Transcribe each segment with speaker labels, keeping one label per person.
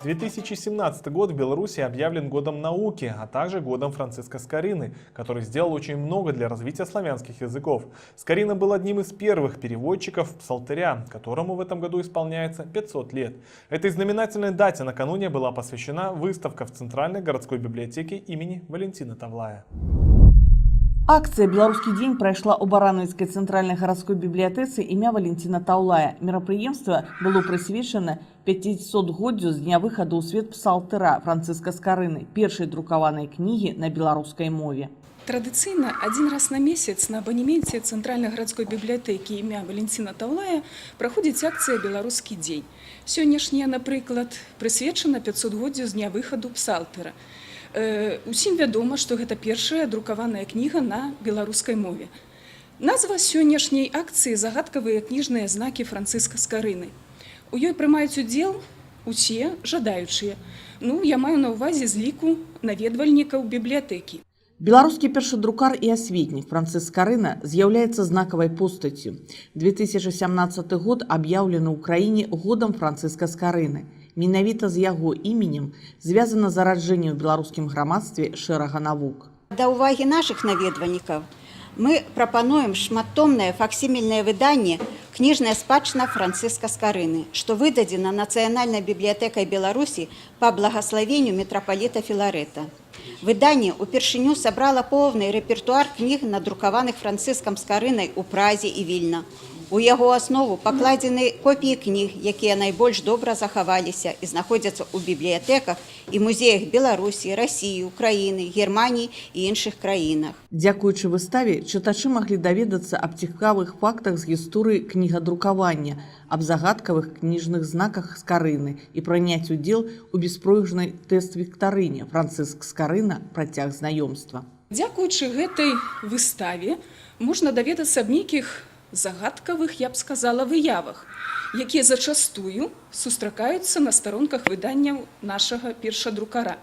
Speaker 1: 2017 год в Беларуси объявлен годом науки, а также годом Франциска Скорины, который сделал очень много для развития славянских языков. Скорина был одним из первых переводчиков псалтыря, которому в этом году исполняется 500 лет. Этой знаменательной дате накануне была посвящена выставка в Центральной городской библиотеке имени Валентина Тавлая.
Speaker 2: Акция «Белорусский день» пройшла у Барановицкой центральной городской библиотецы імя Валентина Таўлая. Мерапрыемство было прысвечана 500-годдзю з дня выхода ў свет псалтыра Франциска Скорыны, першай друкаванай кнігі на беларускай мове.
Speaker 3: Традыцыйна один раз на месяц на абанеменце Центральной городской библиотеки імя Валентина Таўлая праходзіць акцыя «Белорусский день». Сённяшняя, напрыклад, прысвечана 500-годдзю з дня выходу псалтыра. Усім вядома, што гэта першая друкаваная кніга на беларускай мове. Назва сённяшняй акцыі загадкавыя кніжныя знакі Франциска Скорыны. У ёй прымаюць удзел усе жадаючыя. Я маю на ўвазе з ліку наведвальнікаў бібліятэкі.
Speaker 2: Беларускі першадрукар і асветнік Франциск Скорына з'яўляецца знакавай постаццю. 2017 год аб'яўлены ў краіне годам Франциска Скорыны. Менавіта з яго іменем звязана зараджэнне ў беларускім грамадстве шэрага навук.
Speaker 4: Да ўвагі нашых наведвальнікаў мы прапануем шматтомнае факсімільнае выданне «Кніжная спадчына Франциска Скорыны», што выдадзена Нацыянальнай бібліятэкай Беларусі па благаславенню мітрапаліта Філарэта. Выданне упершыню сабрала поўны рэпертуар кніг, надрукаваных Францискам Скорынай у Празе і Вільна. У яго аснову пакладзены копіі кніг, якія найбольш добра захаваліся і знаходзяцца ў бібліятэках і музеях Беларусі, Расіі, Украіны, Германіі і іншых краінах.
Speaker 2: Дзякуючы выставе чытачы маглі даведацца аб цікавых фактах з гісторыі кнігадрукавання, аб загадкавых кніжных знаках Скорыны і прыняць удзел у беспройгрышнай тэст-віктарыне «Франциск Скорына. Працяг знаёмства».
Speaker 3: Дзякуючы гэтай выставе можна даведацца аб нейкіх загадкавых, я б сказала, выявах, якія зачастую сустракаюцца на старонках выданняў нашага першадрукара.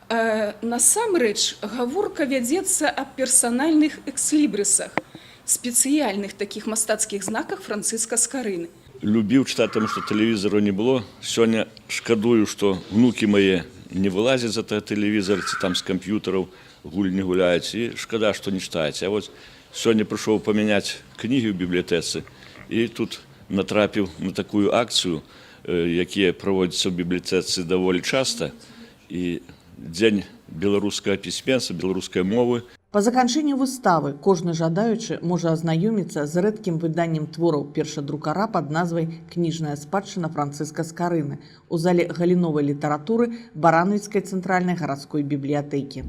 Speaker 3: Насамрэч, гаворка вядзецца аб персанальных экслібрысах, спецыяльных такіх мастацкіх знаках Франциска Скорыны.
Speaker 5: Любіў чытаць, таму што тэлевізару не было. Сёння шкадую, што внукі мае не вылазяць за тэлевізар, ці там з камп'ютараў гульні гуляюць, і шкада, што не чытаюць. А вось сёння прыйшоў памяняць кнігі ў бібліятэцы і тут натрапіў на такую акцыю, якія праводзяцца ў бібліятэцы даволі часта, і дзень беларускага пісьменства, беларускай мовы.
Speaker 2: Па заканчэнню выставы кожны жадаючы можа азнаёміцца з рэдкім выданнем твораў першадрукара пад назвай «Кніжная спадчына Франциска Скорыны» у зале галіновай літаратуры Барановицкай цэнтральнай гарадской бібліятэкі.